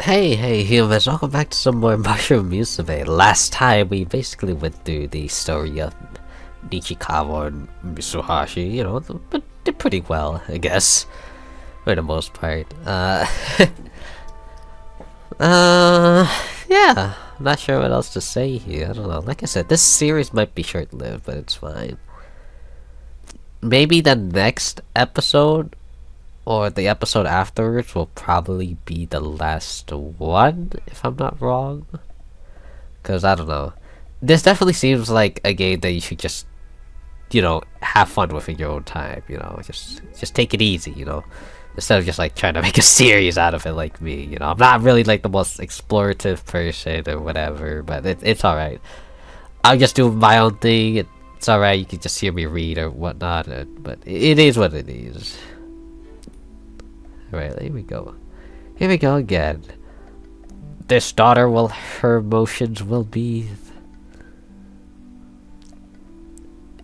Hey humans, welcome back to some more Mushroom Musume. Last time we basically went through the story of Nichikawa and Mitsuhashi, but did pretty well, I guess. For the most part. Yeah. I'm not sure what else to say here, I don't know. Like I said, this series might be short-lived, but it's fine. Maybe the next episode or the episode afterwards will probably be the last one, if I'm not wrong. Because, I don't know. This definitely seems like a game that you should just, have fun with in your own time, Just take it easy, Instead of just, like, trying to make a series out of it like me, I'm not really, like, the most explorative person or whatever, but it's alright. I'll just do my own thing. It's alright, you can just hear me read or whatnot, but it is what it is. Alright, here we go. Here we go again. This daughter her emotions will be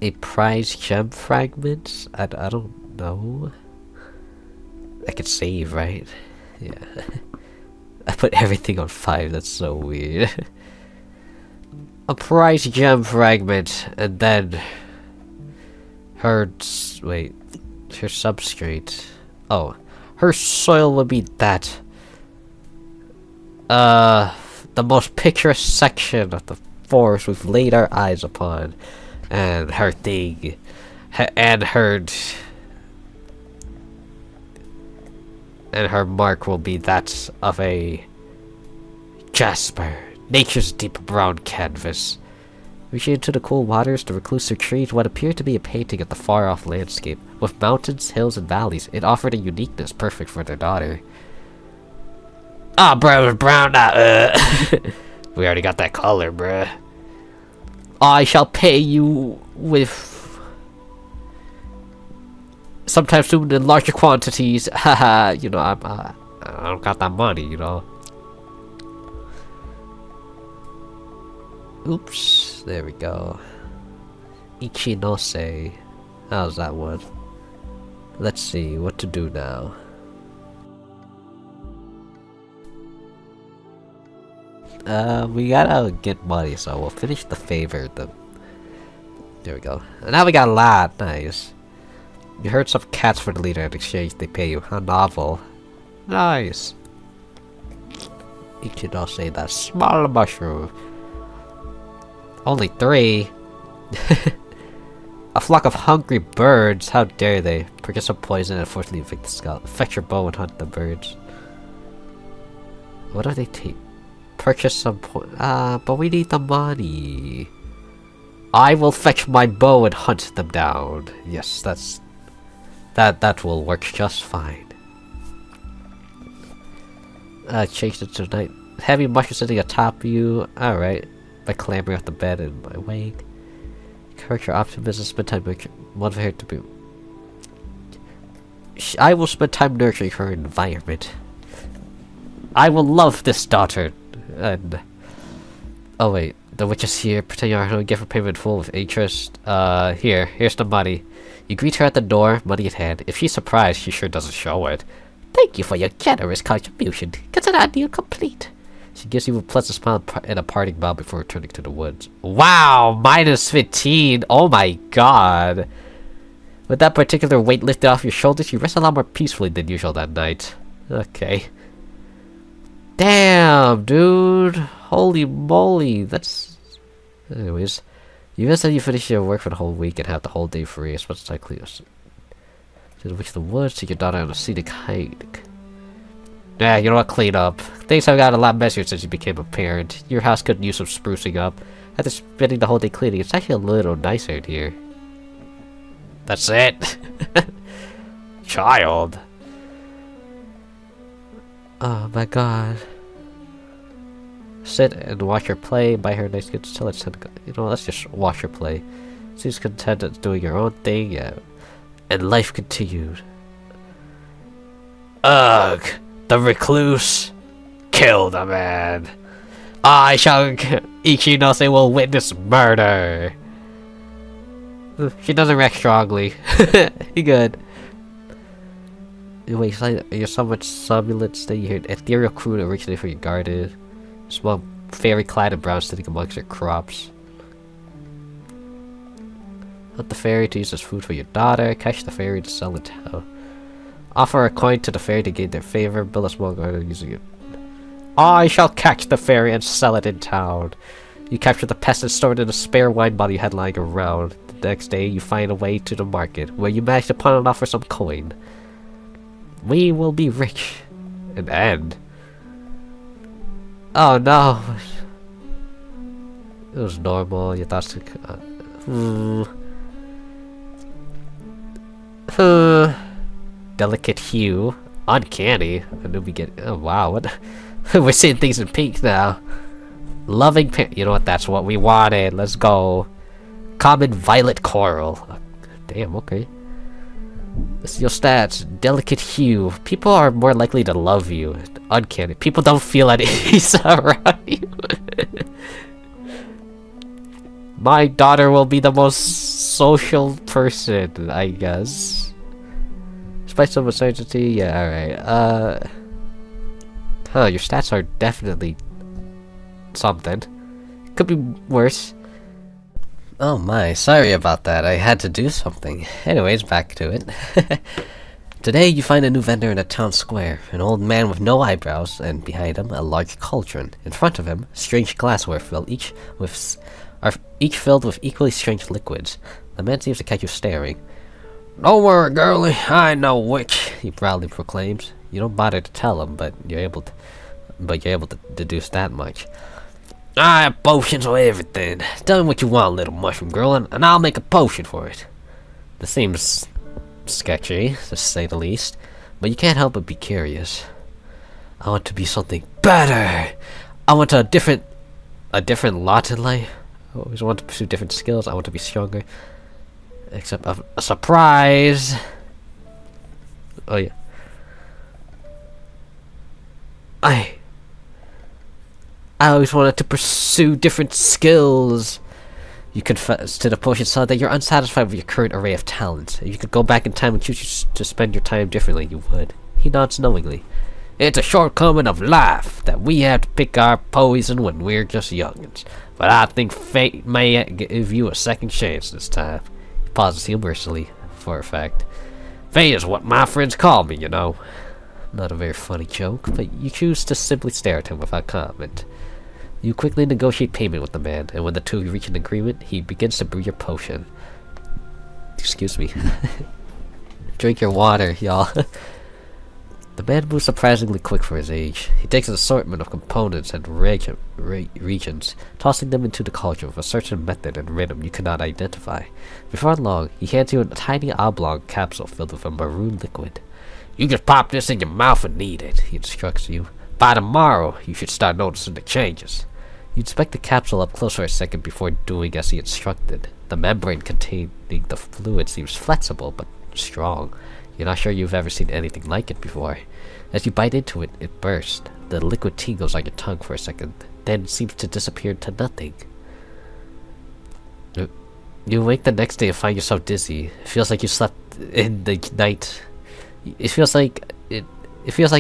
a prized gem fragment? I don't know. I could save, right? Yeah. I put everything on 5, that's so weird. A prized gem fragment, and then her substrate. Oh. Her soil will be that. The most picturesque section of the forest we've laid our eyes upon. And her thing. And her mark will be that of a jasper. Nature's deep brown canvas. Reaching into the cool waters, the reclusive trees, what appeared to be a painting of the far-off landscape. With mountains, hills, and valleys, it offered a uniqueness perfect for their daughter. Ah, bro, it's brown now. We already got that color, bruh. I shall pay you with... sometime soon in larger quantities. Haha, I don't got that money, Oops, there we go. Ichinose. How's that one? Let's see what to do now. We gotta get money, so we'll finish the favor. There we go. And now we got a lot. Nice. You heard some cats for the leader in exchange. They pay you a novel. Nice. Ichinose, that small mushroom. Only 3? A flock of hungry birds, how dare they? Purchase some poison and unfortunately infect the skull. Fetch your bow and hunt the birds. What do they take? Purchase some but we need the money. I will fetch my bow and hunt them down. Yes, that will work just fine. Change it to night. Heavy mushroom sitting atop you. Alright. By clambering off the bed in my wake. Encourage your optimism, spend time motivate her to be... I will spend time nurturing her environment. I will love this daughter. And... oh wait, the witch is here. Pretend you're going to give her payment full with interest. Here's the money. You greet her at the door, money in hand. If she's surprised, she sure doesn't show it. Thank you for your generous contribution. Consider that deal complete. She gives you a pleasant smile and a parting bow before returning to the woods. Wow! Minus 15! Oh my god! With that particular weight lifted off your shoulders, you rest a lot more peacefully than usual that night. Okay. Damn, dude! Holy moly, that's... Anyways. You guys said you finish your work for the whole week and have the whole day free, as much as likely as... to reach the woods, take your daughter on a scenic hike. Yeah, you know what? Clean up. Things have got a lot messier since you became a parent. Your house could use some sprucing up. After spending the whole day cleaning, it's actually a little nicer in here. That's it. Child. Oh my god. Sit and watch her play. Buy her nice goods till it's let's just watch her play. Seems content at doing your own thing, yeah. And life continued. Ugh. The recluse killed a man. I shall... Ichinose will witness murder. She doesn't react strongly. You good. Wait, you're so much somnolence that you hear ethereal croon originating from your garden. Small fairy clad in brown sitting amongst your crops. Hunt the fairy to use as food for your daughter. Catch the fairy to sell in town. Offer a coin to the fairy to gain their favor. Build a small garden using it. I shall catch the fairy and sell it in town. You capture the pest and store it in a spare wine bottle you had lying around. The next day, you find a way to the market, where you manage to pawn it off for some coin. We will be rich. An end. Oh no. It was normal. Your thoughts took. Delicate hue. Uncanny. And then we get. Oh wow. What? We're seeing things in pink now. Loving pink. You know what? That's what we wanted. Let's go. Common violet coral. Damn. Okay. This is your stats. Delicate hue. People are more likely to love you. Uncanny. People don't feel at ease around you. My daughter will be the most social person, I guess. Despite some uncertainty, yeah, alright. Your stats are definitely something. Could be worse. Oh my, sorry about that. I had to do something. Anyways, back to it. Today, you find a new vendor in a town square. An old man with no eyebrows, and behind him, a large cauldron. In front of him, strange glassware filled each filled with equally strange liquids. The man seems to catch you staring. Don't worry, girlie, I know which, he proudly proclaims. You don't bother to tell him, but you're able to deduce that much. I have potions for everything. Tell me what you want, little mushroom girl, and I'll make a potion for it. This seems sketchy, to say the least, but you can't help but be curious. I want to be something better. I want a different lot in life. I always want to pursue different skills. I want to be stronger. Except a surprise. Oh yeah. I always wanted to pursue different skills. You confess to the potion seller that you're unsatisfied with your current array of talents. If you could go back in time and choose to spend your time differently, you would. He nods knowingly. It's a shortcoming of life that we have to pick our poison when we're just youngins. But I think fate may give you a second chance this time. He pauses humorously, for a fact. Fate is what my friends call me, you know. Not a very funny joke, but you choose to simply stare at him without comment. You quickly negotiate payment with the man, and when the two reach an agreement, he begins to brew your potion. Excuse me. Drink your water, y'all. The man moves surprisingly quick for his age. He takes an assortment of components and regions, tossing them into the cauldron with a certain method and rhythm you cannot identify. Before long, he hands you a tiny oblong capsule filled with a maroon liquid. You just pop this in your mouth and eat it, he instructs you. By tomorrow, you should start noticing the changes. You inspect the capsule up close for a second before doing as he instructed. The membrane containing the fluid seems flexible but strong. You're not sure you've ever seen anything like it before. As you bite into it, it bursts. The liquid tingles on your tongue for a second, then seems to disappear into nothing. You wake the next day and find yourself dizzy. It feels like you slept in the night. It feels like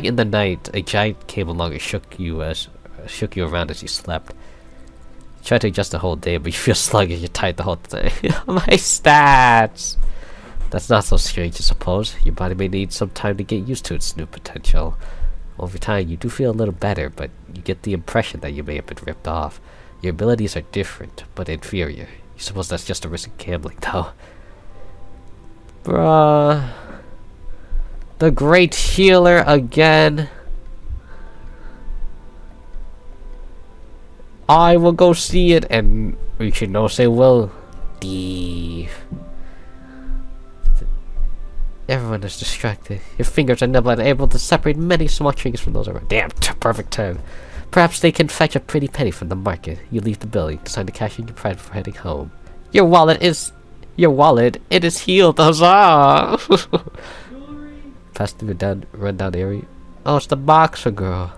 in the night a giant came along and shook you around as you slept. You try to adjust the whole day, but you feel sluggish. You're tired the whole day. My stats. That's not so strange, I suppose. Your body may need some time to get used to its new potential. Over time, you do feel a little better, but you get the impression that you may have been ripped off. Your abilities are different, but inferior. You suppose that's just a risk of gambling, though. Bruh. The great healer again. I will go see it, and we should know say will. Everyone is distracted. Your fingers are nimble and able to separate many small trinkets from those around. Damn, perfect time. Perhaps they can fetch a pretty penny from the market. You leave the building, decide to cash in your pride before heading home. Your wallet, it is healed, huzzah! Pass through the rundown area. Oh, it's the boxer girl.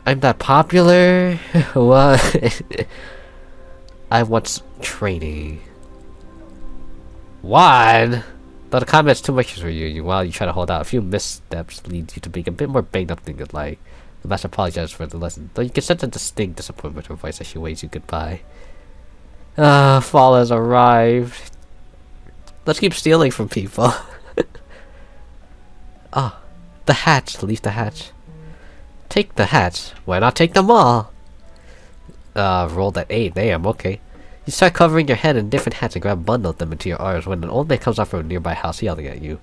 I'm not popular? What? I want training. What? Though the combat's too much for you, while you try to hold out, a few missteps lead you to being a bit more banged up than you'd like. The master apologizes for the lesson, though you can sense a distinct disappointment in her voice as she waves you goodbye. Fall has arrived. Let's keep stealing from people. Ah, the hats. Leave the hats. Take the hats. Why not take them all? Rolled at 8. Damn, okay. You start covering your head in different hats and grab bundle them into your arms when an old man comes up from a nearby house yelling at you.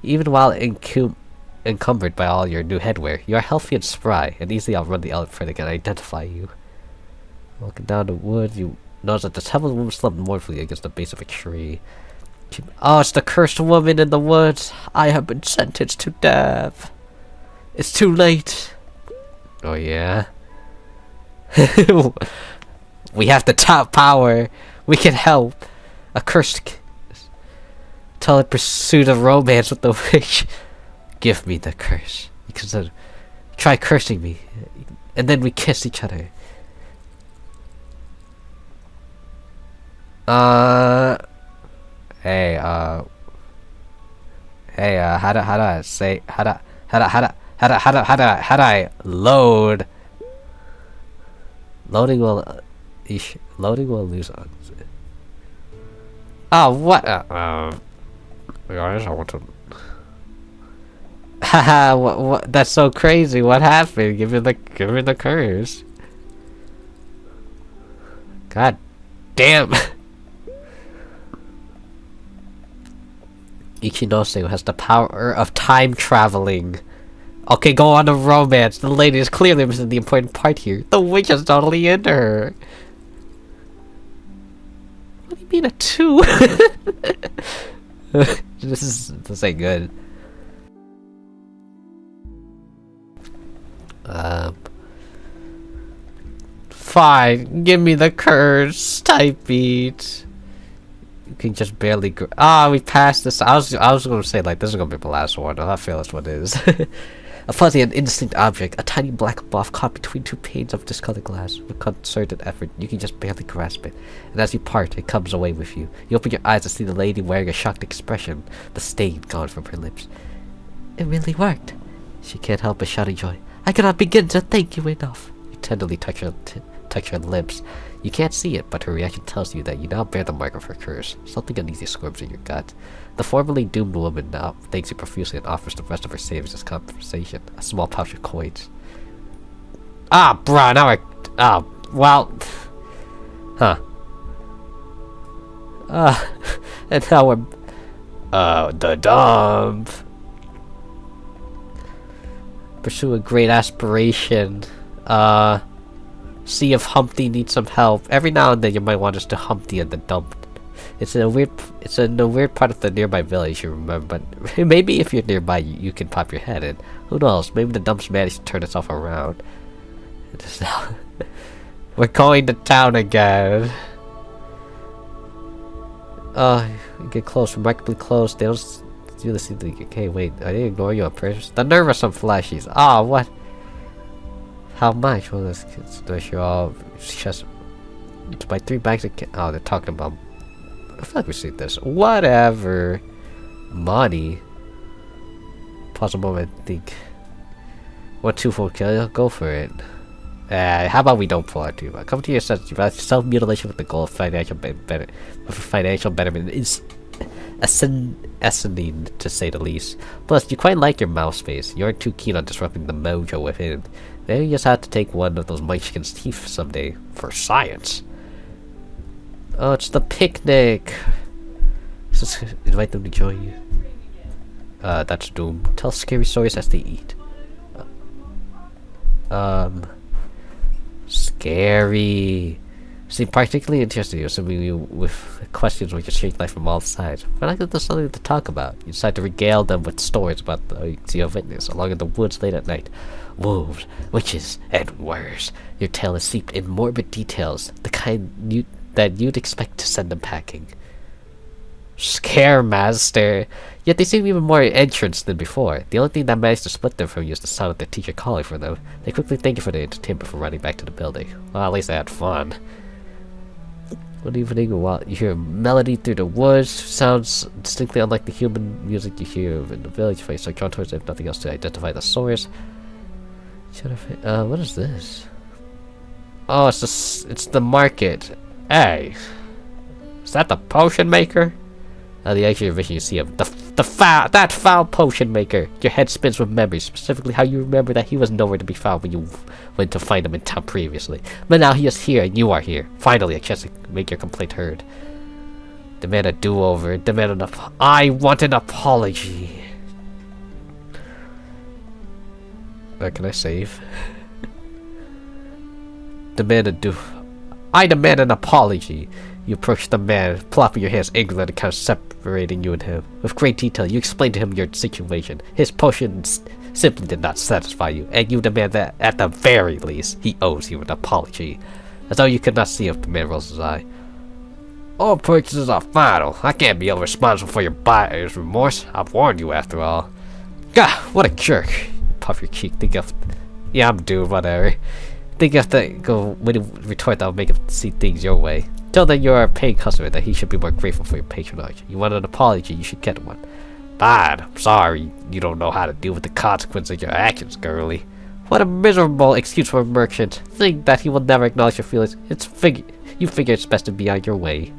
Even while encumbered by all your new headwear, you are healthy and spry, and easily outrun the elephant and can identify you. Walking down the woods, you notice that the disheveled woman slumped mournfully against the base of a tree. Oh, it's the cursed woman in the woods. I have been sentenced to death. It's too late. Oh, yeah? We have the top power. We can help. A cursed tell it pursuit of romance with the witch. Give me the curse. You can try cursing me, and then we kiss each other. Hey, how do I load? Loading will lose on. Oh, what? Guys, I want to. Haha, what? That's so crazy. What happened? Give me the curse. God damn. Ichinose has the power of time traveling. Okay, go on to romance. The lady is clearly missing the important part here. The witch is totally into her. What do you mean a 2? This ain't good. Fine. Give me the curse. Type beat. You can just barely we passed this. I was gonna say, like, this is gonna be the last one. I feel this one is. A fuzzy and indistinct object, a tiny black buff caught between two panes of discolored glass. With concerted effort, you can just barely grasp it. And as you part, it comes away with you. You open your eyes to see the lady wearing a shocked expression, the stain gone from her lips. It really worked. She can't help but shout in joy. I cannot begin to thank you enough. You tenderly touch her lips. You can't see it, but her reaction tells you that you now bear the mark of her curse. Something uneasy squirms in your gut. The formerly doomed woman now thanks you profusely and offers the rest of her savings as compensation. A small pouch of coins. Bruh, now well. Huh. And now we're... the dump. Pursue a great aspiration. See if Humpty needs some help. Every now and then you might want us to Humpty in the dump. It's in a weird part of the nearby village, you remember, but maybe if you're nearby you can pop your head in. Who knows, maybe the dump's managed to turn itself around. We're going to town again. You get close, remarkably close. They don't do this. Okay, wait, I didn't ignore you on purpose. The nerve of some flashies. What? How much? Well, this you're all just. It's by 3 bags of. They're talking about. I feel like we see this. Whatever. Money. Pause a moment. Think. What 2-fold kill? Go for it. How about we don't pull out too much? Come to your senses. Self-mutilation with the goal of financial betterment is ascending, to say the least. Plus, you quite like your mouse face. You aren't too keen on disrupting the mojo within. Maybe you just have to take one of those munchkin's teeth someday for science. Oh, it's the picnic. Just invite them to join you. That's doom. Tell scary stories as they eat. Scary. Seem particularly interested in assuming you with questions which change life from all sides. But I think there's something to talk about. You decide to regale them with stories about the your witness along in the woods late at night. Wolves, witches, and worse. Your tale is steeped in morbid details, the kind that you'd expect to send them packing. Scaremaster. Yet they seem even more entranced than before. The only thing that managed to split them from you is the sound of their teacher calling for them. They quickly thank you for the entertainment before running back to the building. Well, at least they had fun. One evening, while you hear a melody through the woods, sounds distinctly unlike the human music you hear in the village. Face like drawn towards it, if nothing else to identify the source. What is this? Oh, it's the market. Hey, is that the potion maker? The edge of your vision, you see him. That foul potion maker. Your head spins with memories, specifically how you remember that he was nowhere to be found when you went to find him in town previously. But now he is here, and you are here. Finally, a chance to make your complaint heard. Demand a do-over. Demand an I want an apology. Can I save? I demand an apology. You approach the man, flopping your hands angrily on the couch, separating you and him. With great detail, you explain to him your situation. His potion simply did not satisfy you, and you demand that, at the very least, he owes you an apology. As though you could not see if the man rolls his eye. All purchases are final. I can't be held responsible for your buyer's remorse. I've warned you after all. Gah, what a jerk. You puff your cheek, think of... Yeah, I'm doomed, whatever. Think you have to go when you retort that'll make him see things your way. Tell that you're a paying customer, that he should be more grateful for your patronage. You want an apology, you should get one. Bad, I'm sorry. You don't know how to deal with the consequences of your actions, girly. What a miserable excuse for a merchant. Think that he will never acknowledge your feelings. You figure it's best to be on your way.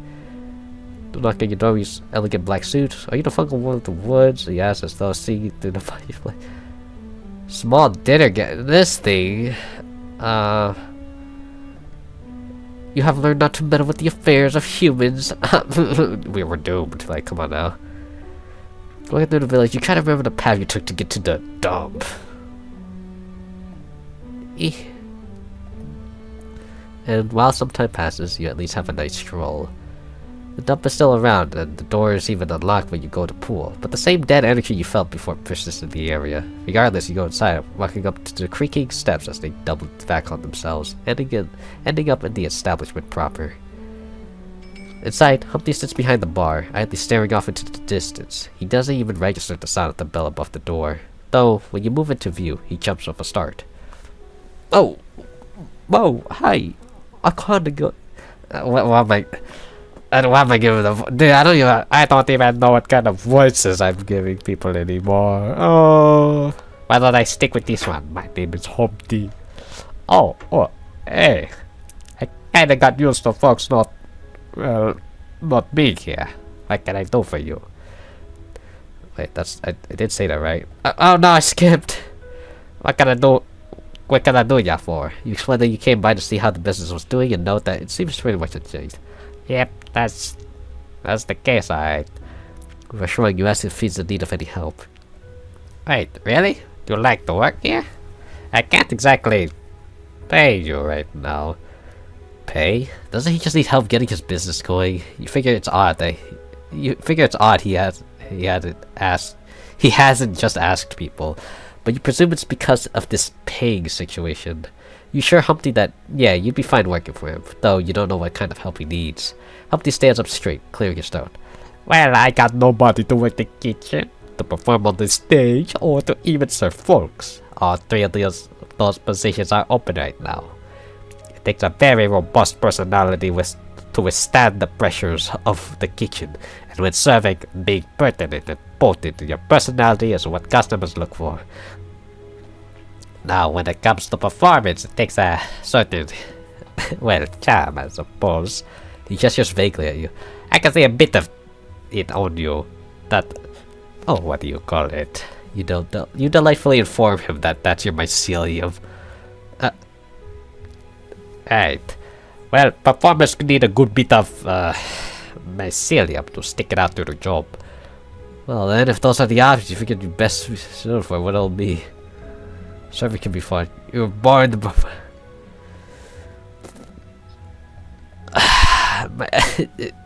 Do not get your door, use elegant black suit. Are you the fungal one of the woods? He asks as though seeing you through the fireplace. Small dinner this thing. You have learned not to meddle with the affairs of humans. We were doomed. Like, come on now. Going through the village, you try to remember the path you took to get to the dump. And while some time passes, you at least have a nice stroll. The dump is still around, and the door is even unlocked when you go to pool, but the same dead energy you felt before persists in the area. Regardless, you go inside, walking up to the creaking steps as they double back on themselves, ending up in the establishment proper. Inside, Humpty sits behind the bar, idly staring off into the distance. He doesn't even register the sound of the bell above the door, though when you move into view, he jumps with a start. Oh! Whoa! Hi! I kinda go... what am I... Why am I giving them? Dude, I don't even know what kind of voices I'm giving people anymore. Oh, why don't I stick with this one? My name is Humpty. Oh, hey. I kinda got used to folks not being here. What can I do for you? Wait, I did say that, right? Oh no, I skipped. What can I do? What can I do ya for? You explained that you came by to see how the business was doing and note that it seems pretty much changed. Yep, that's the case, alright. Reassuring you ask if he's in need of any help. Wait, really? You like to work here? I can't exactly pay you right now. Pay? Doesn't he just need help getting his business going? You figure it's odd he hasn't just asked people, but you presume it's because of this paying situation. You assure Humpty that, yeah, you'd be fine working for him, though you don't know what kind of help he needs. Humpty stands up straight, clearing his throat. Well, I got nobody to work the kitchen, to perform on the stage, or to even serve folks. All three of those positions are open right now. It takes a very robust personality to withstand the pressures of the kitchen, and when serving, being pertinent and potent to your personality is what customers look for. Now, when it comes to performance, it takes a certain, well, charm, I suppose. He gestures vaguely at you. I can see a bit of it on you. That, oh, what do you call it? You delightfully inform him that that's your mycelium. Right. Well, performers need a good bit of, mycelium to stick it out through the job. Well then, if those are the options, you figured you best suited for what it'll be. Serving can be fun. You were born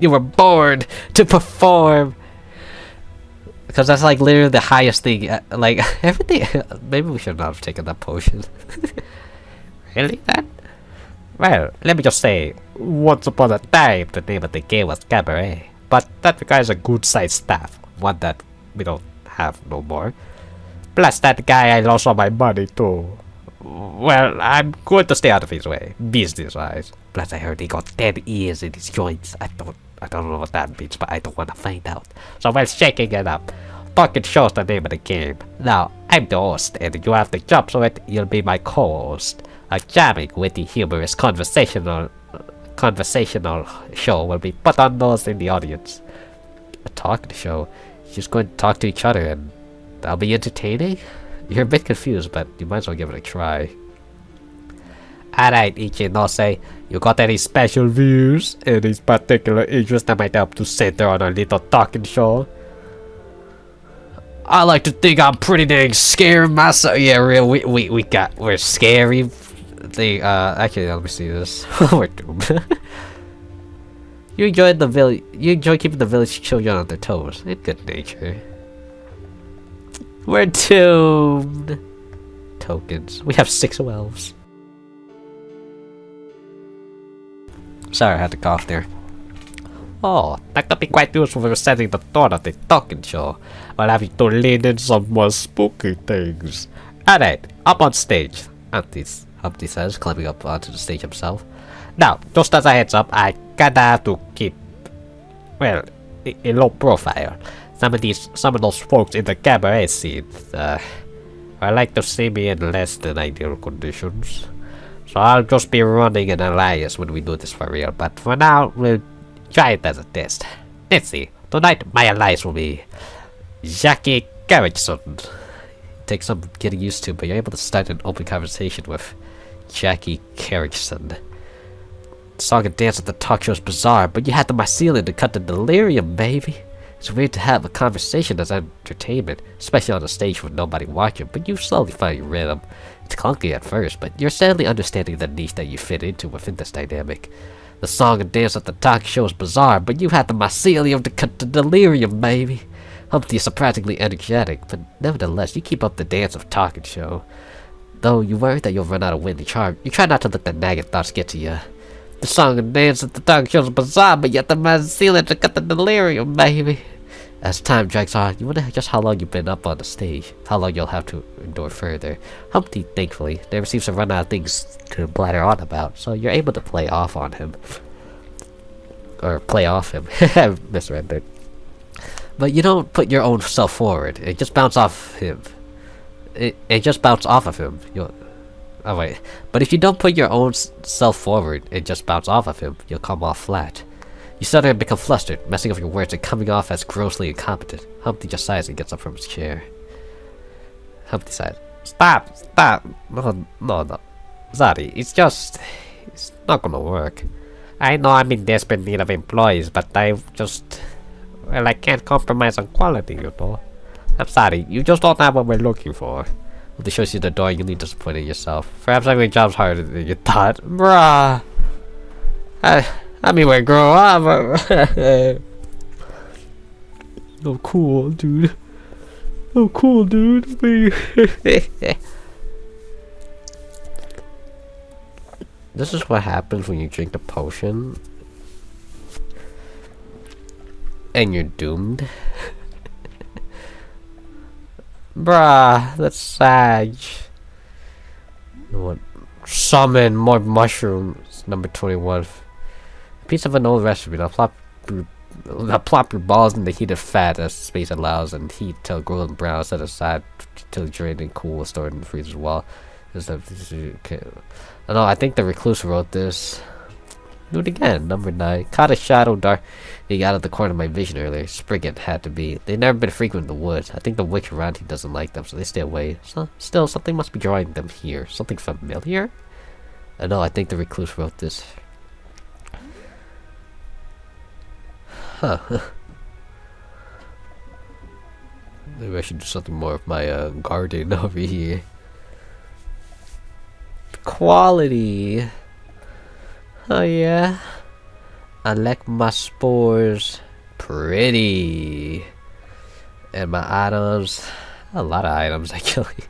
you were born to perform. Because that's like literally the highest thing. Like everything. Maybe we should not have taken that potion. Really? That? Well, let me just say, once upon a time, the name of the game was Cabaret. But that requires a good-sized staff. One that we don't have no more. Plus, that guy I lost all my money to. Well, I'm going to stay out of his way, business-wise. Plus, I heard he got 10 ears in his joints. I don't know what that means, but I don't want to find out. So we're shaking it up. Talking show's the name of the game. Now, I'm the host, and you have to jump to it. You'll be my co-host. A charming, witty, humorous, conversational show will be put on those in the audience. A talking show? You're just going to talk to each other, and that'll be entertaining? You're a bit confused, but you might as well give it a try. Alright, Ichinose, you got any special views? Any particular interest that might help to center on a little talking show? I like to think I'm pretty dang scary myself. Yeah, we're scary. Actually, let me see this. We're doomed. You enjoy keeping the village children on their toes. In good nature. We're doomed. Tokens. We have 6 elves. Sorry, I had to cough there. Oh, that could be quite useful for setting the tone of the talking show. I'll have you to lean in some more spooky things. Alright, up on stage. Humpty says, climbing up onto the stage himself. Now, just as a heads up, I kinda have to keep, well, a low profile. Some of those folks in the cabaret scene, I like to see me in less than ideal conditions. So I'll just be running an alliance when we do this for real, but for now, we'll try it as a test. Let's see. Tonight, my alliance will be Jackie Carrickson. Takes some getting used to, but you're able to start an open conversation with Jackie Carrickson. The song and dance at the talk show is bizarre, but you had the mycelium to cut the delirium, baby. It's weird to have a conversation as entertainment, especially on a stage with nobody watching, but you slowly find your rhythm. It's clunky at first, but you're steadily understanding the niche that you fit into within this dynamic. The song and dance at the talk show is bizarre, but you had the mycelium to cut the delirium, baby. Humpty is surprisingly energetic, but nevertheless, you keep up the dance of talking show. Though you worry that you'll run out of winning charm, you try not to let the nagging thoughts get to you. The song and dance at the talk show is bizarre, but yet the mycelium to cut the delirium, baby. As time drags on, you wonder just how long you've been up on the stage, how long you'll have to endure further. Humpty, thankfully, never seems to run out of things to blather on about, so you're able to play off on him. Or play off him. I misread it. But you don't put your own self forward, it just bounces off him. It just bounces off of him. Oh wait, but if you don't put your own self forward, it just bounces off of him, you'll come off flat. You stutter and become flustered, messing up your words and coming off as grossly incompetent. Humpty just sighs and gets up from his chair. Humpty sighs. Stop! No. Sorry, it's not gonna work. I know I'm in desperate need of employees, but I can't compromise on quality, you know. I'm sorry, you just don't have what we're looking for. Humpty shows you the door and you leave disappointed in yourself. Perhaps having a job's harder than you thought. Bruh! I mean, we grow up. Oh, cool, dude. Oh, cool, dude. This is what happens when you drink the potion. And you're doomed. Bruh, that's sad. What? Summon more mushrooms. Number 21. Piece of an old recipe. Now plop your balls in the heated fat as space allows, and heat till golden brown. Set aside till drained and cool. Stored in the freezer wall. No, I think the recluse wrote this. Do it again. Number 9. Caught a shadow darting out of the corner of my vision earlier. Spriggan had to be. They've never been frequent in the woods. I think the witch around here doesn't like them, so they stay away. So, still, something must be drawing them here. Something familiar? No, I think the recluse wrote this. Huh. Maybe I should do something more with my garden over here. Quality. Oh yeah. I like my spores. Pretty. And my items. A lot of items actually.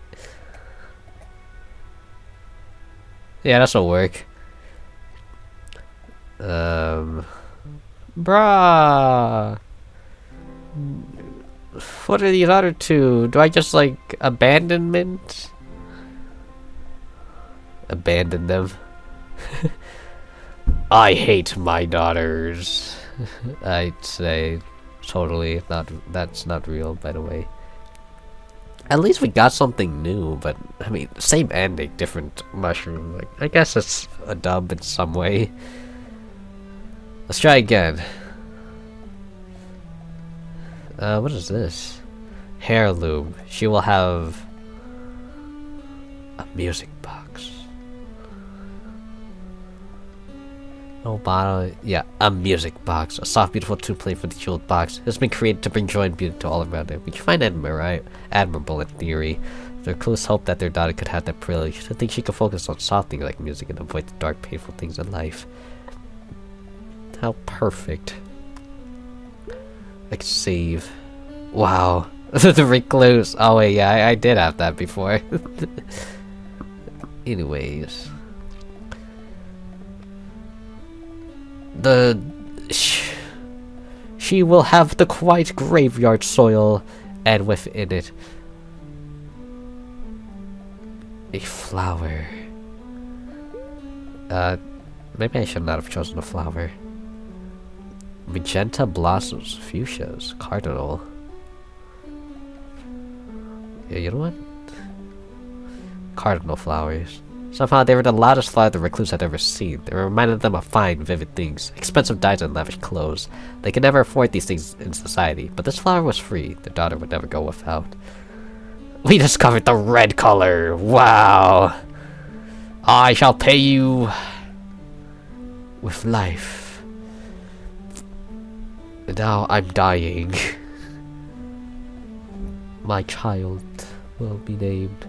Yeah, this'll work. Bruh. What are these other two? Do I just like abandonment? abandon them. I hate my daughters. I'd say totally not. That's not real, by the way. At least we got something new, but I mean, same ending, different mushroom. Like, I guess it's a dub in some way. Let's try again. What is this? Heirloom. She will have a music box. No bottle. Yeah, a music box. A soft, beautiful tune playing for the jeweled box. It has been created to bring joy and beauty to all around it. Which you find admirable in theory. The recluse hoped that their daughter could have that privilege. To think she could focus on soft things like music and avoid the dark, painful things in life. How perfect. Like, save. Wow. The recluse. Oh, wait, yeah, I did have that before. Anyways. She will have the quiet graveyard soil, and within it, a flower. Maybe I should not have chosen a flower. Magenta blossoms, fuchsias, cardinal. Yeah, you know what? Cardinal flowers. Somehow they were the loudest flower the recluse had ever seen. They reminded them of fine, vivid things, expensive dyes and lavish clothes. They could never afford these things in society, but this flower was free. Their daughter would never go without. We discovered the red color! Wow! I shall pay you with life. And now I'm dying. My child will be named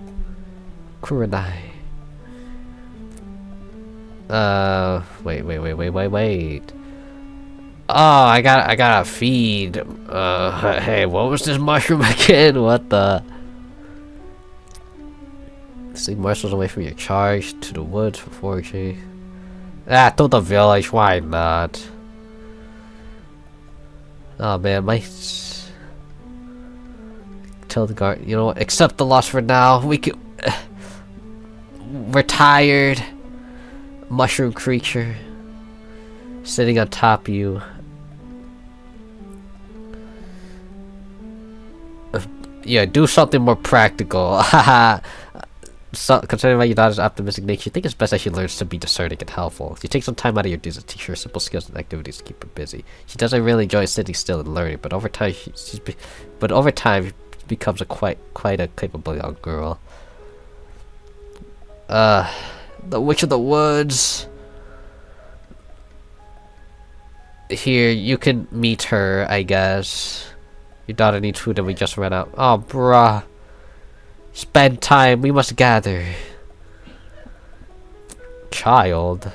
Kurenai. Wait. Oh, I gotta feed. Hey, what was this mushroom again? What the? Seek morsels away from your charge to the woods for foraging. Ah, to the village, why not? Oh man, tell the guard, you know what, accept the loss for now. We can. We're tired. Mushroom creature sitting on top of you. Yeah, do something more practical. Haha. So, considering my your daughter's optimistic nature, you think it's best that she learns to be discerning and helpful. You take some time out of your days to teach her simple skills and activities to keep her busy. She doesn't really enjoy sitting still and learning, but over time, she becomes quite a capable young girl. The Witch of the Woods. Here, you can meet her, I guess. Your daughter needs food and we just ran out. Oh, bruh. Spend time, we must gather. Child.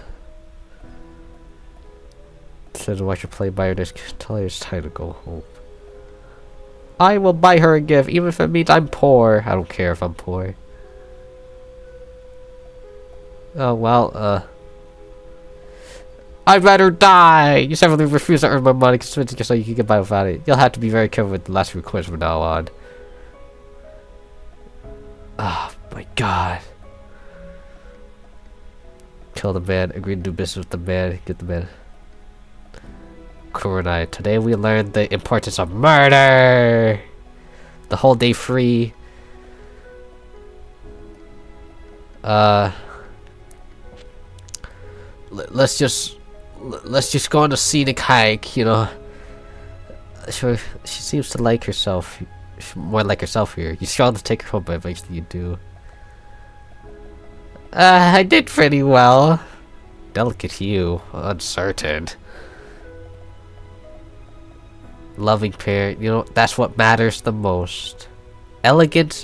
Says watch her play by her desk. Tell her it's time to go home. I will buy her a gift, even if it means I'm poor. I don't care if I'm poor. Oh, well, I'd rather die! You severally refuse to earn my money, convincing yourself you can get by without it. You'll have to be very careful with the last request from now on. Oh my god. Kill the man, agree to do business with the man, get the man. Kurenai, today we learned the importance of murder! The whole day free. Let's just go on a scenic hike, you know. Sure, she seems to like herself, more like herself here. You struggle to take her home, but eventually you do. I did pretty well. Delicate hue, uncertain. Loving parent, you know, that's what matters the most. Elegant,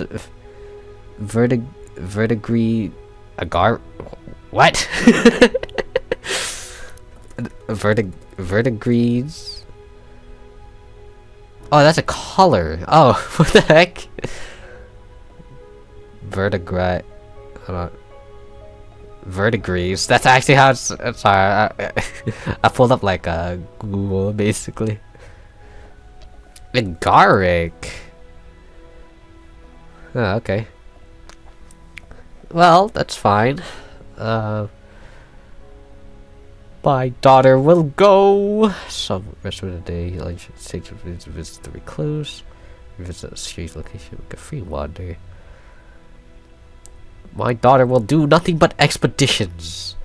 verdigris, agar. What? Verdigris. Oh, that's a color. Oh, what the heck? Verdigris. Hold on. Verdigris. That's actually how it's. Sorry, I pulled up like Google basically. Agaric. Oh, okay. Well, that's fine. My daughter will go. Some rest of the day, like take a visit the recluse, visit a strange location, make a free wander. My daughter will do nothing but expeditions.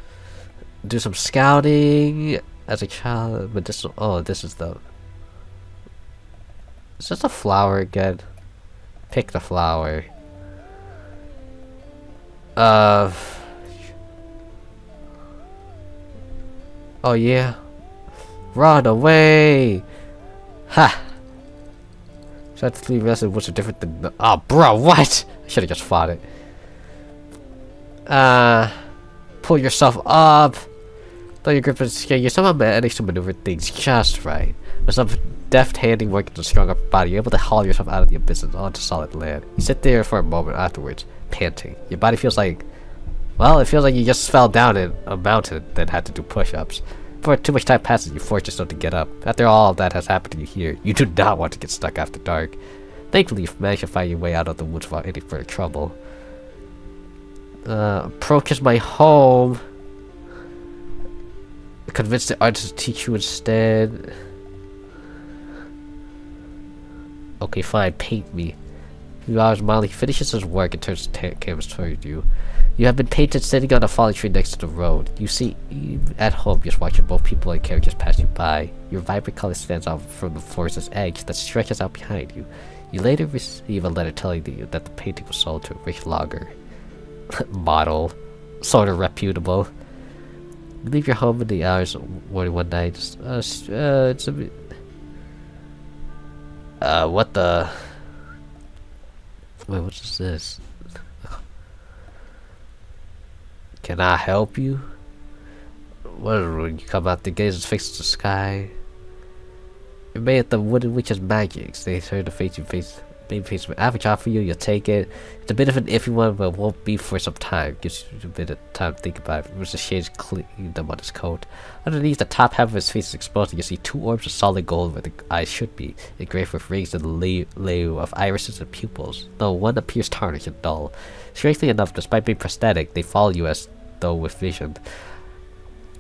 Do some scouting as a child. Medicinal. Oh, this is the. Is this a flower again? Pick the flower. Oh yeah. Run away! Ha! Strategically rested was different than the. Oh, bro, what? I should have just fought it. Pull yourself up. Though your grip is scary, you somehow managed to maneuver things just right. With some deft handiwork and a strong upper body, you're able to haul yourself out of the abyss and onto solid land. You sit there for a moment afterwards, panting. Your body feels like, well, it feels like you just fell down in a mountain, then had to do push-ups. Before too much time passes, you force yourself to get up. After all that has happened to you here, you do not want to get stuck after dark. Thankfully, you've managed to find your way out of the woods without any further trouble. Approach is my home. Convince the artist to teach you instead. Okay, fine, paint me. A few hours Molly finishes his work and turns the canvas toward you. You have been painted sitting on a fallen tree next to the road. You see, at home, just watching both people and carriages pass you by. Your vibrant color stands out from the forest's edge that stretches out behind you. You later receive a letter telling you that the painting was sold to a rich logger. Model. Sort of reputable. You leave your home in the hours morning one night. It's a bit... what the... Wait, what is this? Can I help you? When you come out, the gaze is fixed to the sky. You're made at the wooden witch's magics. They turn to face you face. Maybe face I have a job for you, you'll take it. It's a bit of an iffy one, but it won't be for some time. Gives you a bit of time to think about it. Mr. Shade's cleaning them on his coat. Underneath, the top half of his face is exposed, and you see two orbs of solid gold where the eyes should be, engraved with rings in the lieu of irises and pupils, though one appears tarnished and dull. Strangely enough, despite being prosthetic, they follow you as though with vision.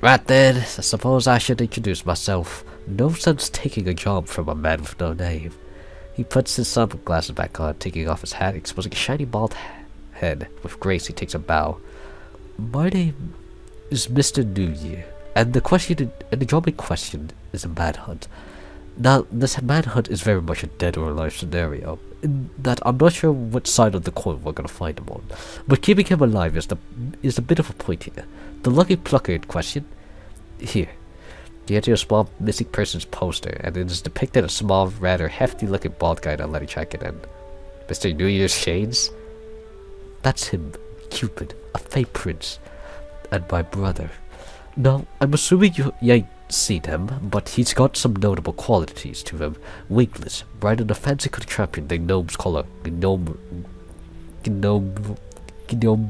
Right then, I suppose I should introduce myself. No sense taking a job from a man with no name. He puts his sunglasses back on, taking off his hat, exposing a shiny bald head. With grace, he takes a bow. My name is Mr. New Year, and the job in question is a manhunt. Now, this manhunt is very much a dead or alive scenario, in that I'm not sure which side of the coin we're gonna find him on, but keeping him alive is a bit of a point here. The lucky plucker in question, here. You enter a small missing person's poster, and it is depicted a small, rather hefty-looking bald guy in a leather jacket and Mr. New Year's shades. That's him, Cupid, a fake prince, and my brother. Now, I'm assuming you ain't seen him, but he's got some notable qualities to him. Wingless, riding a fancy contraption the gnomes call a gnome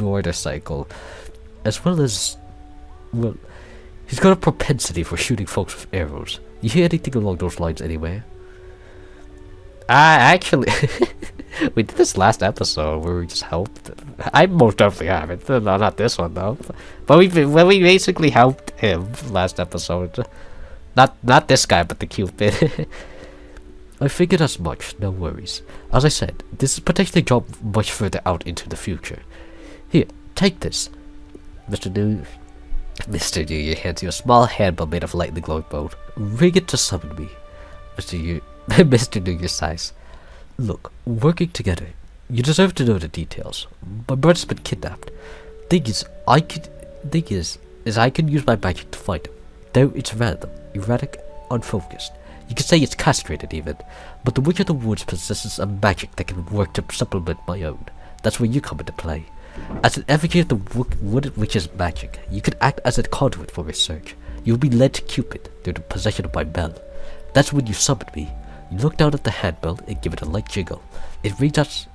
motorcycle, as well as, well, he's got a propensity for shooting folks with arrows. You hear anything along those lines anywhere? Actually, we did this last episode where we just helped. I most definitely haven't. No, not this one though. But we basically helped him last episode. Not this guy, but the Cupid. I figured as much. No worries. As I said, this is potentially a job much further out into the future. Here, take this, Mr. New Year hands you a small handbell made of lightly glowing bone. Ring it to summon me. Mr. New Year sighs. Look, working together, you deserve to know the details. My brother's been kidnapped. Thing is, I can use my magic to find him. Though it's random, erratic, unfocused. You could say it's castrated even. But the Witch of the Woods possesses a magic that can work to supplement my own. That's where you come into play. As an advocate of the Wooded Witch's magic, you can act as a conduit for research. You will be led to Cupid through the possession of my bell. That's when you summon me. You look down at the handbell and give it a light jiggle. It rings out.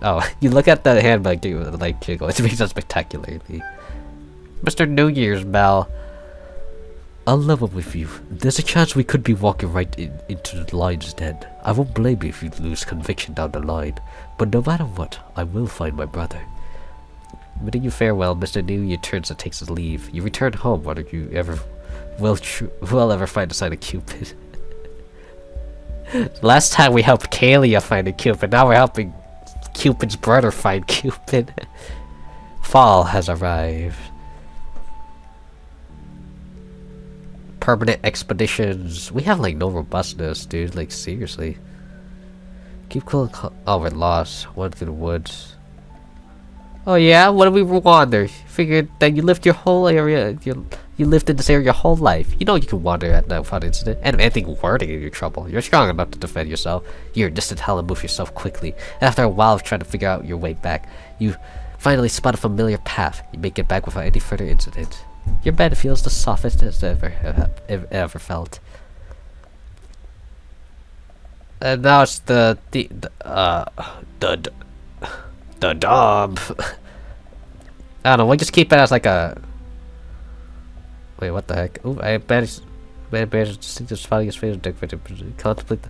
Oh, you look at the handbell and give it a light jiggle. It rings out spectacularly. Mr. New Year's bell. I'll level with you. There's a chance we could be walking right into the lion's den. I won't blame you if you lose conviction down the line. But no matter what, I will find my brother. Bidding you farewell, Mr. New turns and takes his leave. You return home. Whether you ever will ever find a sign of Cupid. Last time we helped Kalia find a Cupid. Now we're helping Cupid's brother find Cupid. Fall has arrived. Permanent expeditions. We have like no robustness, dude. Like seriously. Keep cool. Oh, we're lost. Went through the woods. Oh yeah, what do we wander? Figured that you lived your whole area. You lived in this area your whole life. You know you can wander at night without incident. And if anything were to get you in trouble, you're strong enough to defend yourself. You're distant hell and move yourself quickly. And after a while of trying to figure out your way back, you finally spot a familiar path. You make it back without any further incident. Your bed feels the softest it's ever felt. And now it's the dub. I don't know. We'll just keep it as like a. Wait, what the heck? Ooh, I managed to see this finding his favorite deck for to contemplate the.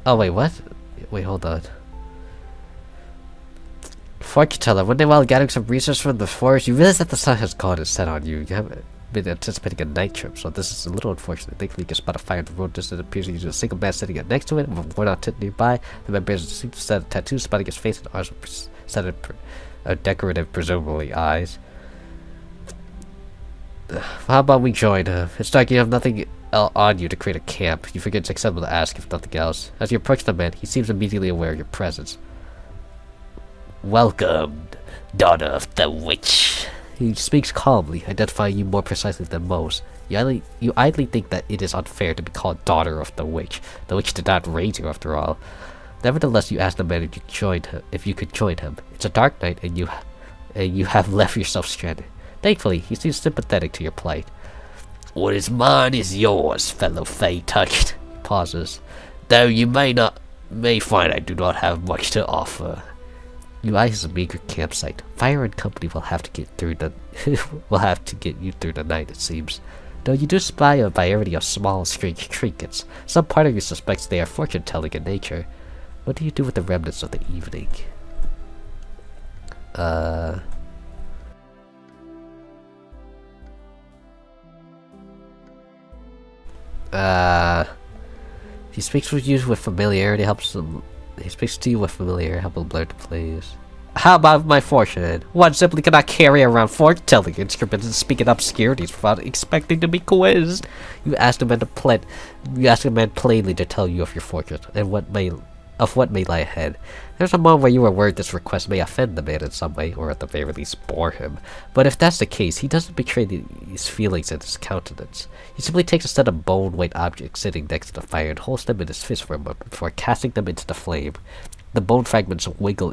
Oh wait, what? Wait, hold on. Fortune teller, one day while gathering some research from the forest, you realize that the sun has gone and set on you. You haven't been anticipating a night trip, so this is a little unfortunate. Thankfully, you can spot a fire in the road just as it appears you see a single man sitting next to it, with a worn-out tent nearby. The man bears a distinctive set of tattoos, spotting his face and arms with set of decorative, presumably, eyes. How about we join? It's dark, you have nothing on you to create a camp. You figure it's acceptable to ask, if nothing else. As you approach the man, he seems immediately aware of your presence. Welcome, daughter of the witch. He speaks calmly, identifying you more precisely than most. You idly think that it is unfair to be called daughter of the witch. The witch did not raise you, after all. Nevertheless, you ask the man if you could join him. It's a dark night, and you have left yourself stranded. Thankfully, he seems sympathetic to your plight. What is mine is yours, fellow Fey touched. He pauses. Though you may find I do not have much to offer. You eyes a meager campsite. Fire and company will have to get you through the night, it seems. Though you do spy a variety of small, strange trinkets. Some part of you suspects they are fortune-telling in nature. What do you do with the remnants of the evening? He speaks with you with familiarity, He speaks to you with familiarity, help him learn to please. How about my fortune? One simply cannot carry around fortune-telling instruments and speak in obscurities without expecting to be quizzed. You ask the man plainly to tell you of your fortune and what may lie ahead. There's a moment where you are worried this request may offend the man in some way, or at the very least bore him. But if that's the case, he doesn't betray these feelings in his countenance. He simply takes a set of bone-weight objects sitting next to the fire and holds them in his fist for a moment before casting them into the flame. The bone fragments wiggle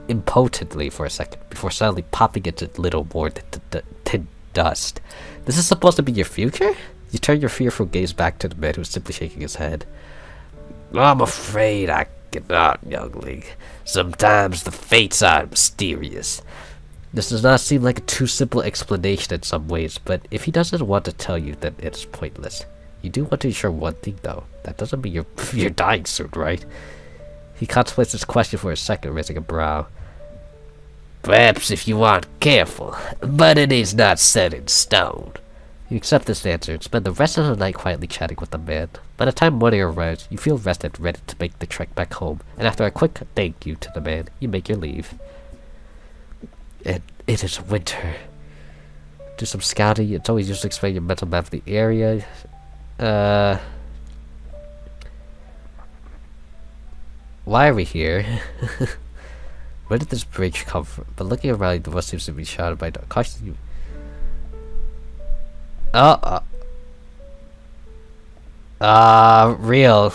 impotently for a second, before suddenly popping into little more than dust. This is supposed to be your future? You turn your fearful gaze back to the man who is simply shaking his head. I'm afraid I cannot, youngling. Sometimes the fates are mysterious. This does not seem like a too simple explanation in some ways, but if he doesn't want to tell you, then it's pointless. You do want to ensure one thing, though. That doesn't mean you're dying soon, right? He contemplates this question for a second, raising a brow. Perhaps if you aren't careful, but it is not set in stone. You accept this answer and spend the rest of the night quietly chatting with the man. By the time morning arrives, you feel rested and ready to make the trek back home, and after a quick thank you to the man, you make your leave. And it is winter. Do some scouting. It's always useful to expand your mental map of the area. Why are we here? Where did this bridge come from? But looking around, the west seems to be shrouded by dark. Cautiously. Real.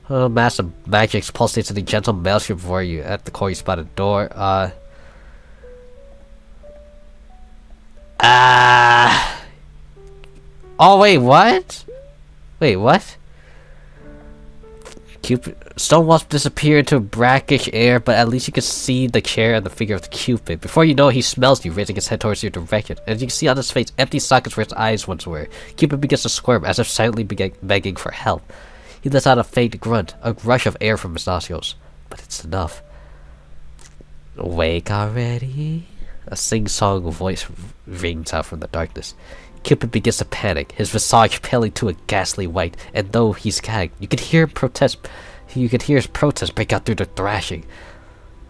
Oh, massive magic pulsates in the gentle maelstrom before you. At the core, you spot a door. Oh, wait, what? Wait, what? Cupid. Stone walls disappear into brackish air, but at least you can see the chair and the figure of the Cupid. Before you know it, he smells you, raising his head towards your direction. And you can see on his face empty sockets where his eyes once were. Cupid begins to squirm, as if silently begging for help. He lets out a faint grunt, a rush of air from his nostrils. But it's enough. Wake already? A sing-song voice rings out from the darkness. Cupid begins to panic, his visage paling to a ghastly white, and though he's gagged, you can hear him protest. You can hear his protest break out through the thrashing.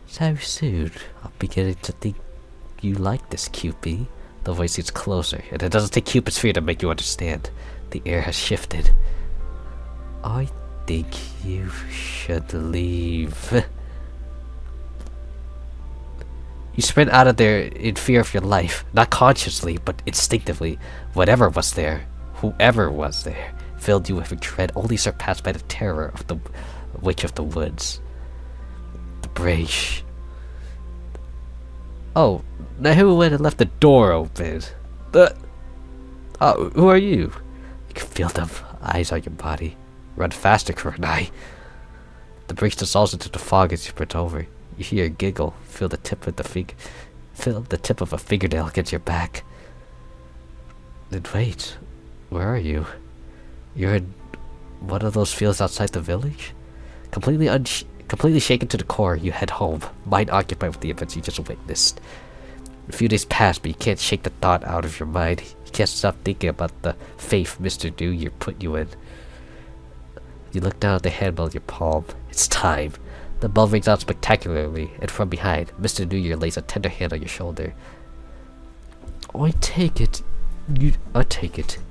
So soon, I'm beginning to think you like this, Cupid. The voice gets closer, and it doesn't take Cupid's fear to make you understand. The air has shifted. I think you should leave. You sprint out of there in fear of your life, not consciously, but instinctively. Whatever was there, whoever was there, filled you with a dread only surpassed by the terror of the witch of the woods. The Brage. Oh, now who went and left the door open? Oh, who are you? You can feel them, eyes on your body. Run faster, Kurenai. The Brage dissolves into the fog as you sprint over. You hear a giggle, feel the tip of a fingernail against your back. Then wait, where are you? You're in one of those fields outside the village? Completely shaken to the core, you head home, mind occupied with the events you just witnessed. A few days pass, but you can't shake the thought out of your mind. You can't stop thinking about the faith Mr. New Year put you in. You look down at the handbell in your palm. It's time. The bell rings out spectacularly, and from behind, Mr. New Year lays a tender hand on your shoulder. I take it.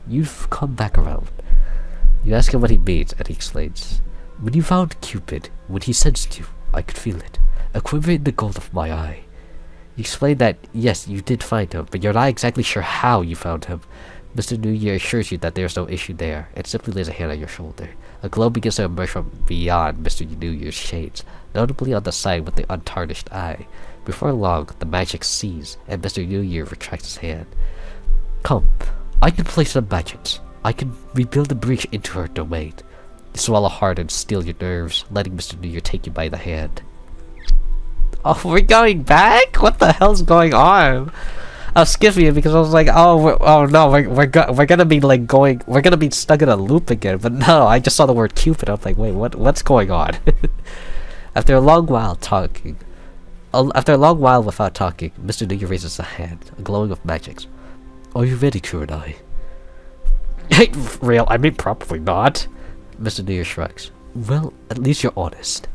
You've come back around. You ask him what he means, and he explains. When you found Cupid, when he sensed you, I could feel it. A quiver in the gold of my eye. You explain that, yes, you did find him, but you're not exactly sure how you found him. Mr. New Year assures you that there's no issue there, and simply lays a hand on your shoulder. A glow begins to emerge from beyond Mr. New Year's shades, notably on the side with the untarnished eye. Before long, the magic ceases, and Mr. New Year retracts his hand. Come, I can play some magics. I can rebuild the breach into her domain. You swallow hard and still your nerves, letting Mr. New Year take you by the hand. Oh, we're going back? What the hell's going on? I was skipping it because I was like, oh no, we're gonna be like we're gonna be stuck in a loop again. But no, I just saw the word Cupid. I'm like, wait, what's going on? After a long while without talking, Mr. New Year raises a hand, glowing with magics. Are you ready, Kurenai? Hey, real? I mean, probably not. Mr. New Year shrugs. Well, at least you're honest.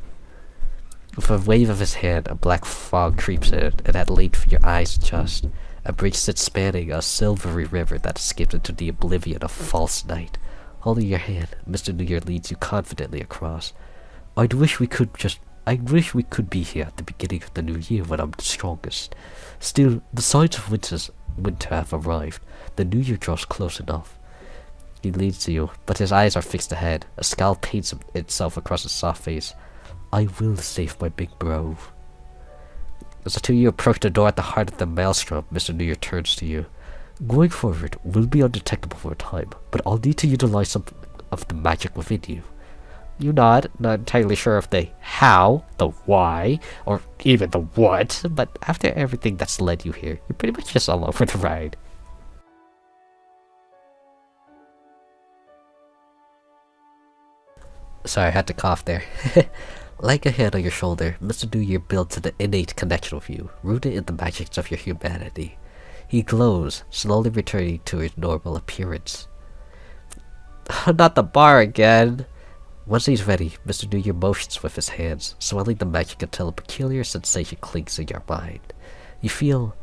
With a wave of his hand, a black fog creeps in, and at length your eyes adjust. A bridge sits spanning a silvery river that escapes into the oblivion of false night. Holding your hand, Mr. New Year leads you confidently across. I wish we could be here at the beginning of the new year when I'm the strongest. Still, the signs of winter have arrived. The new year draws close enough. He leads to you, but his eyes are fixed ahead. A scowl paints itself across his soft face. I will save my big bro. As the two of you approach the door at the heart of the maelstrom, Mr. New Year turns to you. Going forward will be undetectable for a time, but I'll need to utilize some of the magic within you. You nod, not entirely sure of the how, the why, or even the what, but after everything that's led you here, you're pretty much just along for the ride. Sorry, I had to cough there. Like a hand on your shoulder, Mr. New Year builds an innate connection with you, rooted in the magics of your humanity. He glows, slowly returning to his normal appearance. Not the bar again! Once he's ready, Mr. New Year motions with his hands, swelling the magic until a peculiar sensation clings in your mind. You feel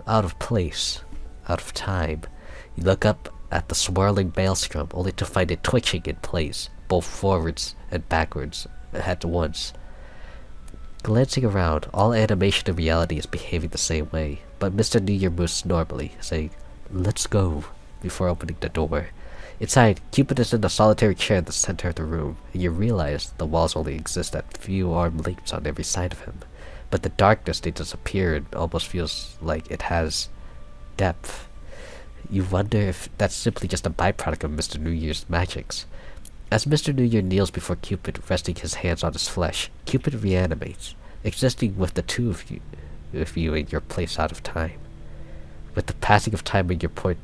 out of place, out of time. You look up at the swirling maelstrom, only to find it twitching in place, both forwards and backwards at once. Glancing around, all animation in reality is behaving the same way, but Mr. New Year moves normally, saying, "Let's go," before opening the door. Inside, Cupid is in a solitary chair in the center of the room, and you realize the walls only exist at few arm lengths on every side of him. But the darkness they disappear and almost feels like it has depth. You wonder if that's simply just a byproduct of Mr. New Year's magics. As Mr. New Year kneels before Cupid, resting his hands on his flesh, Cupid reanimates, existing with the two of you in your place out of time. With the passing of time in your point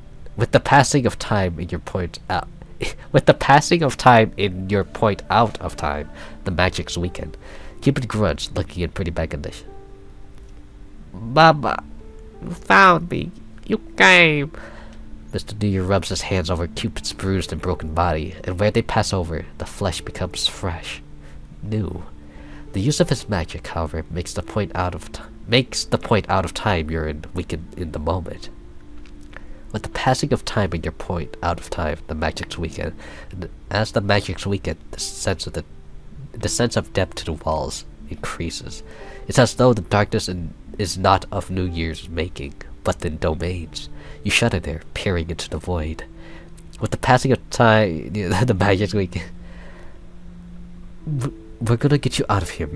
With the passing of time in your point out of time, the magic's weakened. Cupid grunts, looking in pretty bad condition. Mama, you found me. You came. Mr. New Year rubs his hands over Cupid's bruised and broken body, and where they pass over, the flesh becomes fresh, new. The use of his magic, however, makes the point out of time you're in weakened in the moment. With the passing of time in your point out of time, the magic's weakened, and as the magic's weakened, the sense of depth to the walls increases. It's as though the darkness is not of New Year's making, but in domains. You shudder there, peering into the void. With the passing of time, the magic's weakened. We're gonna get you out of here.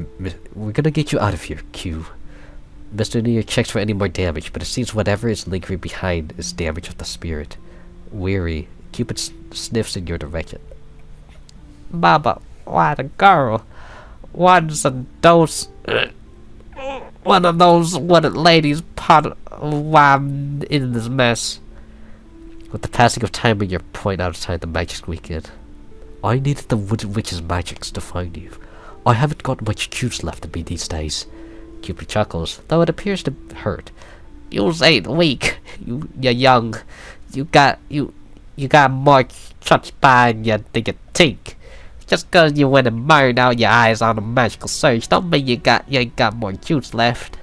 We're gonna get you out of here, Q. Mr. New Year checks for any more damage, but it seems whatever is lingering behind is damage of the spirit. Weary, Cupid sniffs in your direction. Baba, what a girl. One of those wooden ladies part while I'm in this mess. With the passing of time and your point out of time, the magic's weakened. I needed the wooden witch's magics to find you. I haven't got much juice left in me these days. Cupid chuckles, though it appears to hurt. You ain't weak. You're young. You got more chutzpah than you think. Just 'cause you went and burned out your eyes on a magical surge, don't mean you ain't got more juice left.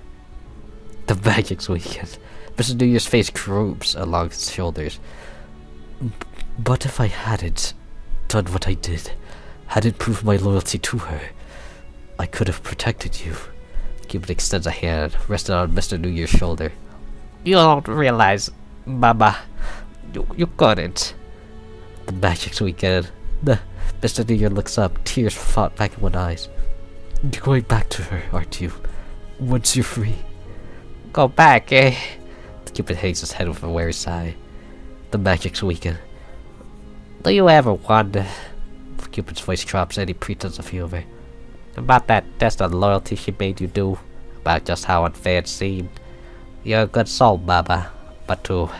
The magic's weakened. Mr. New Year's face droops along his shoulders. But if I hadn't done what I did, hadn't proved my loyalty to her, I could have protected you. Cupid extends a hand, resting on Mr. New Year's shoulder. You don't realize, Baba. You couldn't. The magic's weakened. Mr. New Year looks up, tears fought back in one eyes. You're going back to her, aren't you? Once you're free. Go back, eh? Cupid hangs his head with a weary sigh. The magic's weakened. Do you ever wonder? Cupid's voice drops any pretense of humor. About that test of loyalty she made you do. About just how unfair it seemed. You're a good soul, Baba. But to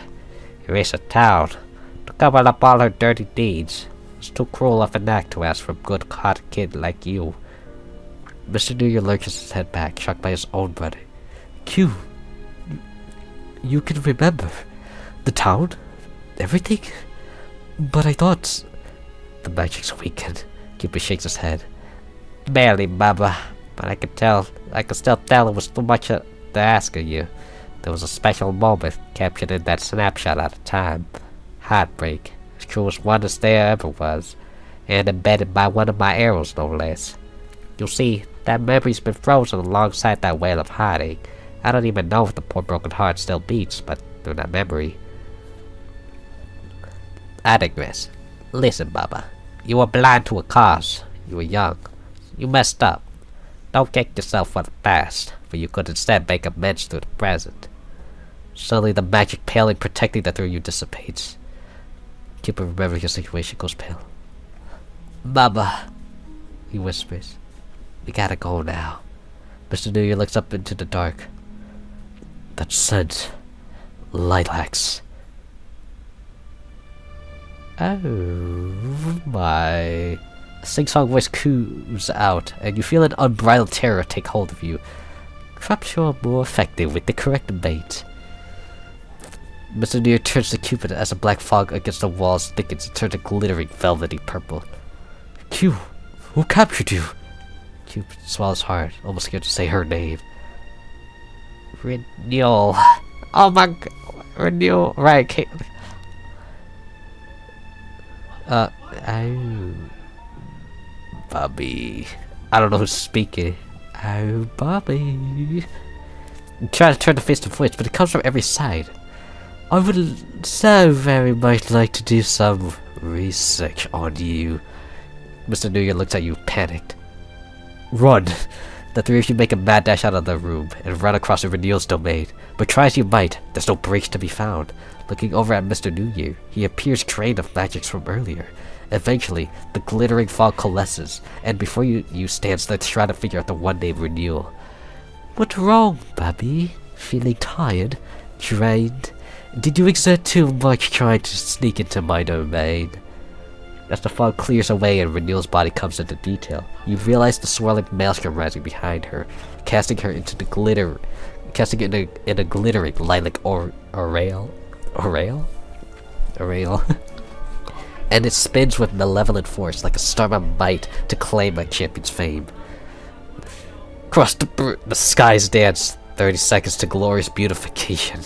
erase a town, to cover up all her dirty deeds, it's too cruel of an act to ask from a good-hearted kid like you. Mr. New Year lurches his head back, shocked by his own brother. Q, you can remember the town? Everything? But I thought... The magic's weakened. Cupid shakes his head. Barely, Baba. But I could still tell it was too much to ask of you. There was a special moment captured in that snapshot at a time. Heartbreak. As truest one as there ever was. And embedded by one of my arrows, no less. You see, that memory's been frozen alongside that wail of heartache. I don't even know if the poor broken heart still beats, but through that memory. I digress. Listen, Baba. You were blind to a cause. You were young. You messed up. Don't kick yourself for the past, for you could instead make amends through the present. Suddenly the magic paling protecting that through you dissipates. Cupid remembering your situation goes pale. Baba, he whispers. We gotta go now. Mr. New Year looks up into the dark. That scent. Lilacs. Oh my. A sing-song voice coos out, and you feel an unbridled terror take hold of you. Perhaps you're more effective with the correct bait. Mr. New Year turns to Cupid as a black fog against the walls thickens and turns a glittering velvety purple. Q, who captured you? Cupid swallows hard, almost scared to say her name. Renewal. Oh my god. Renewal. Right, Kate. Oh. Bobby. I don't know who's speaking. Oh, Bobby. I'm trying to turn the face to voice, but it comes from every side. I would so very much like to do some research on you. Mr. New Year looks at you, panicked. Run! The three of you make a mad dash out of the room and run across the Renewal's domain. But try as you might, there's no breach to be found. Looking over at Mr. New Year, he appears drained of magics from earlier. Eventually, the glittering fog coalesces, and before you stands there trying to figure out the one named Renewal. What's wrong, Bobby? Feeling tired? Drained? Did you exert too much trying to sneak into my domain? As the fog clears away and Renewal's body comes into detail, you realize the swirling maelstrom rising behind her, casting her into the glitter, casting it in a glittering lilac aureole, and it spins with malevolent force like a storm on might to claim my champion's fame. Across the skies dance, 30 seconds to glorious beautification.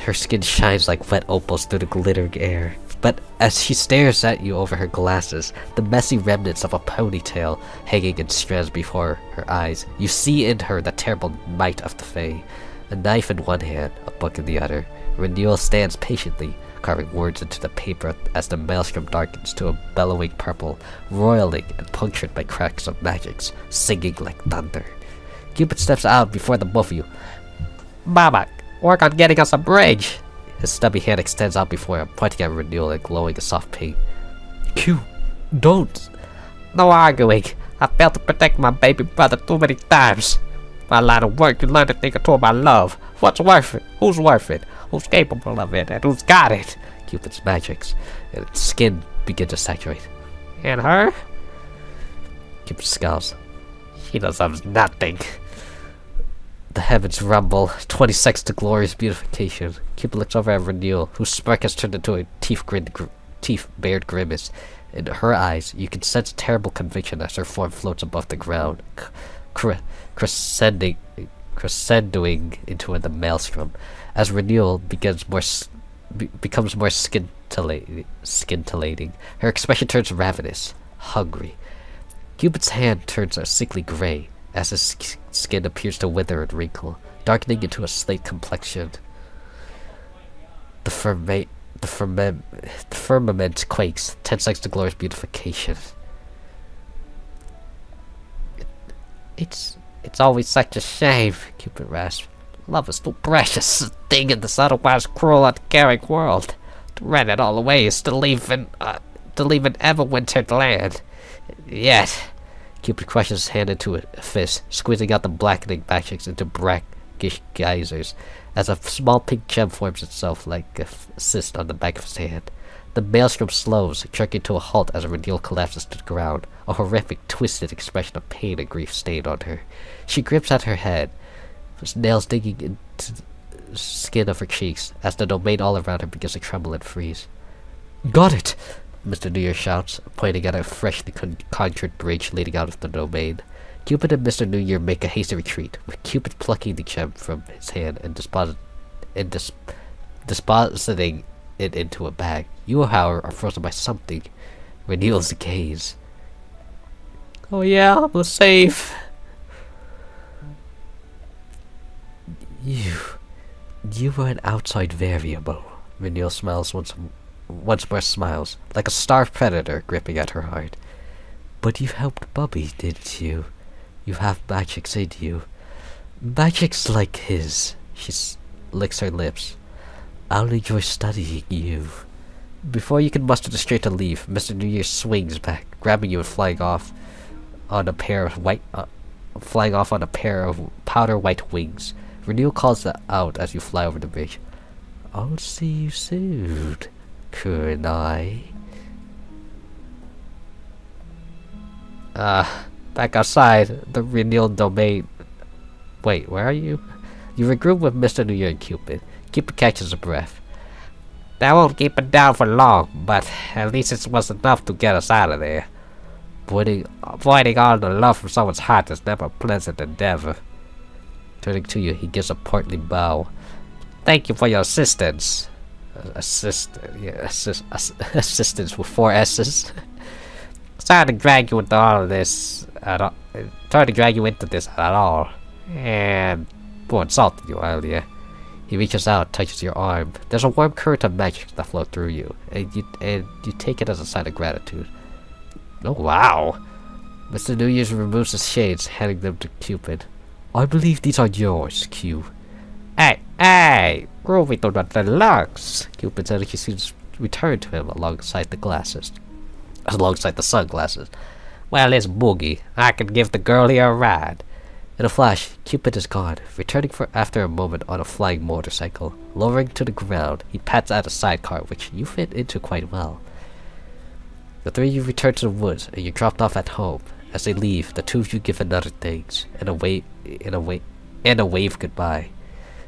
Her skin shines like wet opals through the glittering air, but as she stares at you over her glasses, the messy remnants of a ponytail hanging in strands before her eyes, you see in her the terrible might of the Fae. A knife in one hand, a book in the other, Renewal stands patiently, carving words into the paper as the maelstrom darkens to a bellowing purple, roiling and punctured by cracks of magics, singing like thunder. Cupid steps out before the both of you. Mama, work on getting us a bridge! His stubby hand extends out before him, pointing at Renewal and glowing a soft pink. Q, don't! No arguing. I failed to protect my baby brother too many times. My line of work, you learn to think toward my love. What's worth it? Who's worth it? Who's capable of it? And who's got it? Cupid's magics, and its skin begin to saturate. And her? Cupid scowls. She deserves nothing. The heavens rumble, 20 seconds to glorious beautification. Cupid looks over at Renewal, whose smirk has turned into a teeth-bared grimace. In her eyes, you can sense terrible conviction as her form floats above the ground, crescendoing into the maelstrom. As Renewal becomes more scintillating, her expression turns ravenous, hungry. Cupid's hand turns a sickly gray, as his skin appears to wither and wrinkle, darkening into a slate complexion. The firmament quakes, 10 seconds to glorious beautification. It's always such a shame, Cupid rasped. Love is too precious, a thing in this otherwise cruel, uncaring world. To rent it all away is to leave an ever-wintered land. Yet, Cupid crushes his hand into a fist, squeezing out the blackening magics into brackish geysers, as a small pink gem forms itself like a cyst on the back of his hand. The maelstrom slows, jerking to a halt as Renewal collapses to the ground, a horrific, twisted expression of pain and grief stained on her. She grips at her head, his nails digging into the skin of her cheeks, as the domain all around her begins to tremble and freeze. Got it! Mr. New Year shouts, pointing at a freshly conjured bridge leading out of the domain. Cupid and Mr. New Year make a hasty retreat, with Cupid plucking the gem from his hand and depositing it into a bag. You, however, are frozen by something. Renewal's gaze. Oh yeah, we're safe. You were an outside variable. Renewal smiles once more smiles, like a starved predator gripping at her heart. But you helped Bubby, didn't you? You have magics in you. Magics like his. She licks her lips. I'll enjoy studying you. Before you can muster the strength to leave, Mr. New Year swings back, grabbing you and flying off on a pair of powder white wings. Renewal calls out as you fly over the bridge. I'll see you soon, Kurenai. Back outside, the Renewal domain. Wait, where are you? You regroup with Mr. New Year and Cupid. Cupid catches a breath. That won't keep it down for long, but at least it was enough to get us out of there. Avoiding all the love from someone's heart is never a pleasant endeavor. Turning to you, he gives a portly bow. Thank you for your assistance. Assistance with 4 S's. Sorry to drag you into all of this at all. Sorry to drag you into this at all. And who insulted you earlier. He reaches out, touches your arm. There's a warm current of magic that flows through you, and you take it as a sign of gratitude. Oh wow! Mr. New Year's removes his shades, handing them to Cupid. I believe these are yours, Q. Hey! Groovy to the deluxe! Cupid's energy seems returned to him alongside the sunglasses. Well, it's Boogie. I can give the girl here a ride. In a flash, Cupid is gone, returning for after a moment on a flying motorcycle. Lowering to the ground, he pats out a sidecar, which you fit into quite well. The three of you return to the woods, and you're dropped off at home. As they leave, the two of you give another thanks, and a wave goodbye.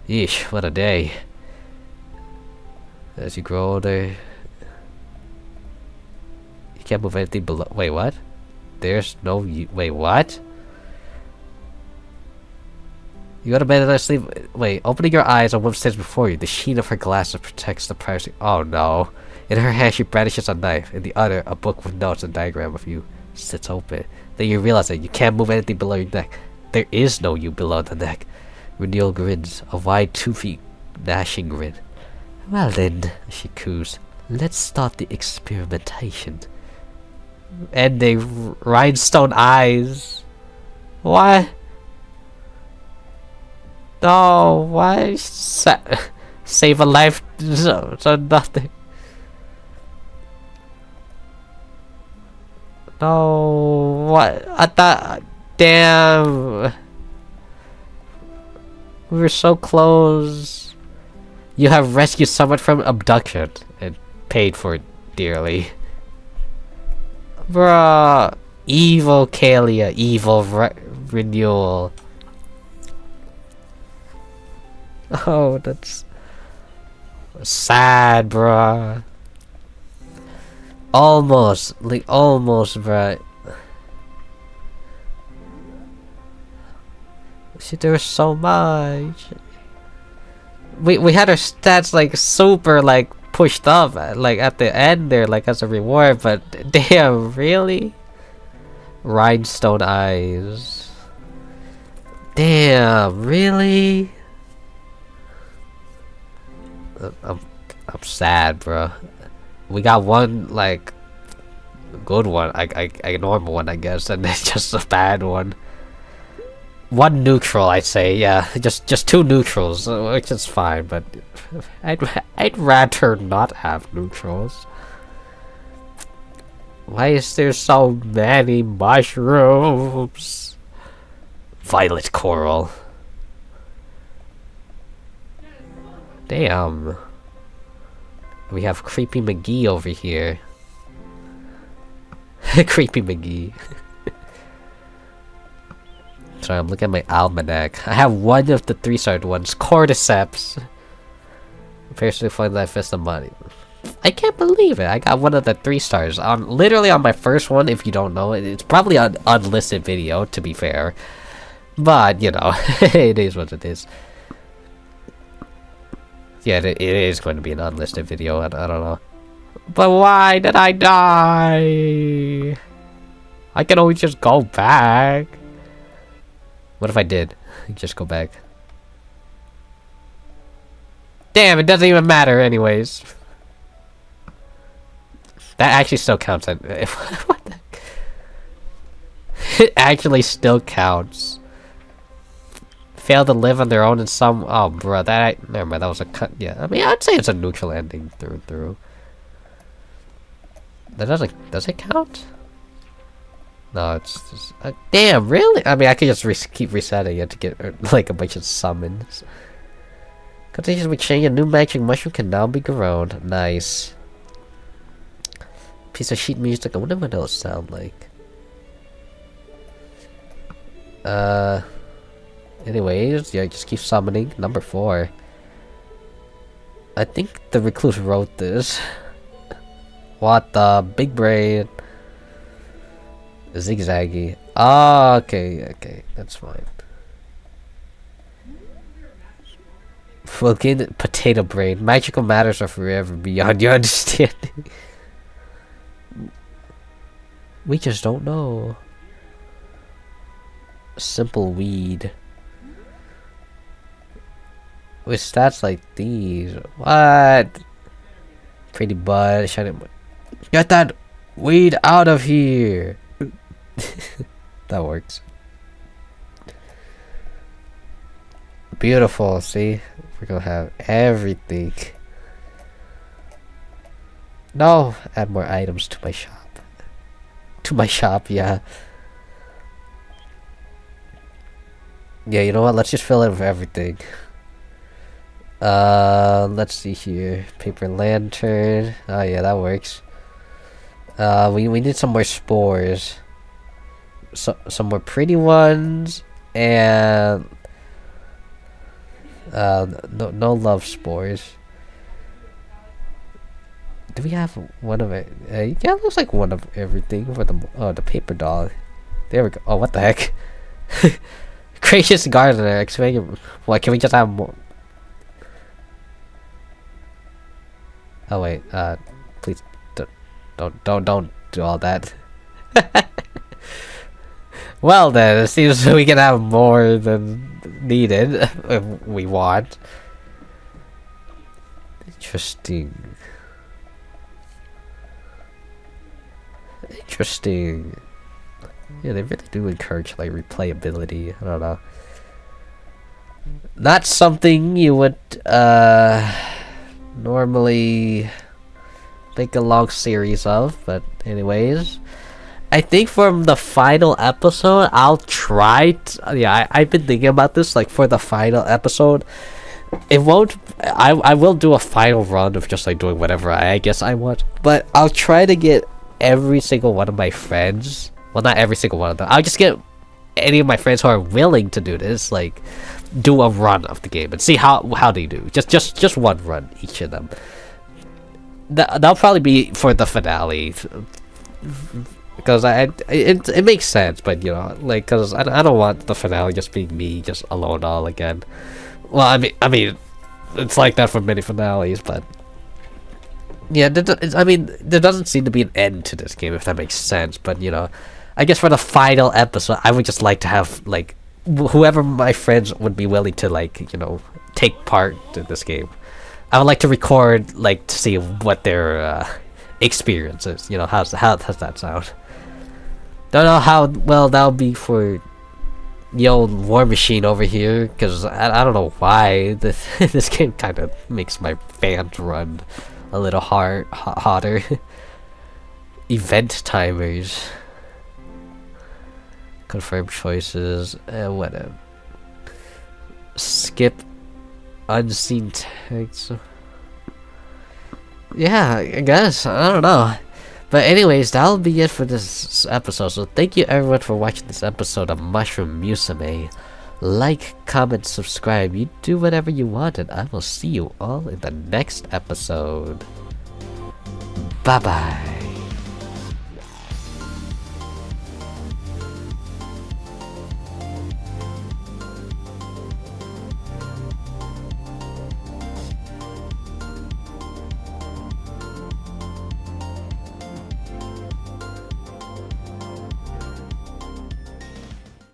Yeesh, what a day. As you grow older, you can't move anything below. Wait, what? There's no. Wait, what? You go to bed and I sleep. Wait, opening your eyes on what stands before you. The sheen of her glasses protects the privacy. Oh no. In her hand, she brandishes a knife. In the other, a book with notes and diagram of you sits open. Then you realize that you can't move anything below your neck. There is no you below the neck. Renewal grins, a wide 2 feet gnashing grin. Well then, she coos. Let's start the experimentation. And they rhinestone eyes. What? No, why save a life so nothing? No, what? I thought, damn, we were so close. You have rescued someone from abduction and paid for it dearly. Bruh, evil Kalia, evil renewal. Oh, that's sad, bruh. Almost, bruh. See, there was so much. We had our stats like super like pushed up like at the end there like as a reward, but damn, really? Rhinestone eyes. Damn, really? I'm sad, bro. We got one like good one, a normal one, I guess, and then just a bad one. One neutral, I'd say, yeah, just two neutrals, which is fine, but I'd rather not have neutrals. Why is there so many mushrooms? Violet coral. Damn. We have Creepy McGee over here. Creepy McGee. Sorry, I'm looking at my almanac. I have one of the 3-starred ones. Cordyceps. Apparently find that fist of money. I can't believe it. I got one of the 3 stars. Literally on my first one, if you don't know it. It's probably an unlisted video, to be fair. But, you know, it is what it is. Yeah, it is going to be an unlisted video, I don't know. But why did I die? I can always just go back. What if I did? Just go back. Damn, it doesn't even matter anyways. That actually still counts. What the heck? It actually still counts. Fail to live on their own in some... Oh, bro, never mind, that was a cut. Yeah, I mean, I'd say it's a neutral ending through and through. That doesn't... Does it count? No, it's just... damn, really? I mean, I could just keep resetting it to get, like, a bunch of summons. Continues with change, a new magic mushroom can now be grown. Nice. Piece of sheet music. I wonder what those sound like. Anyways, yeah, just keep summoning. Number 4. I think the recluse wrote this. What the big brain? Zigzaggy. Oh, okay, that's fine. We'll gain potato brain. Magical matters are forever beyond your understanding. We just don't know. Simple weed. With stats like these. What? Pretty butt. Shiny. Get that weed out of here. That works. Beautiful. See? We're gonna have everything. No! Add more items to my shop. To my shop, yeah. Yeah, you know what? Let's just fill in with everything. Let's see here. Paper lantern. Oh yeah, that works. We need some more spores. Some more pretty ones, and no love spores. Do we have one of it? Yeah, it looks like one of everything for the paper doll. There we go. Oh, what the heck? Gracious gardener, explain. What? Can we just have more? Oh wait. Please don't do all that. Well then, it seems we can have more than needed if we want. Interesting. Interesting. Yeah, they really do encourage like replayability. I don't know. Not something you would normally make a long series of, but anyways. I think from the final episode, I'll try. I've been thinking about this. Like for the final episode, it won't. I will do a final run of just like doing whatever I guess I want. But I'll try to get every single one of my friends. Well, not every single one of them. I'll just get any of my friends who are willing to do this. Like, do a run of the game and see how they do. Just one run each of them. That'll probably be for the finale. Because it makes sense, but you know, like, because I don't want the finale just being me just alone all again. Well, I mean, it's like that for many finales, but yeah, there doesn't seem to be an end to this game, if that makes sense. But you know, I guess for the final episode, I would just like to have like whoever my friends would be willing to like take part in this game. I would like to record like to see what their experience is. You know, how does that sound? Don't know how well that'll be for the old War Machine over here, because I don't know why this game kind of makes my fans run a little hotter. Event timers, confirm choices, whatever. Skip unseen text. Yeah, I guess I don't know. But anyways, that'll be it for this episode. So thank you everyone for watching this episode of Mushroom Musume. Like, comment, subscribe. You do whatever you want, and I will see you all in the next episode. Bye bye.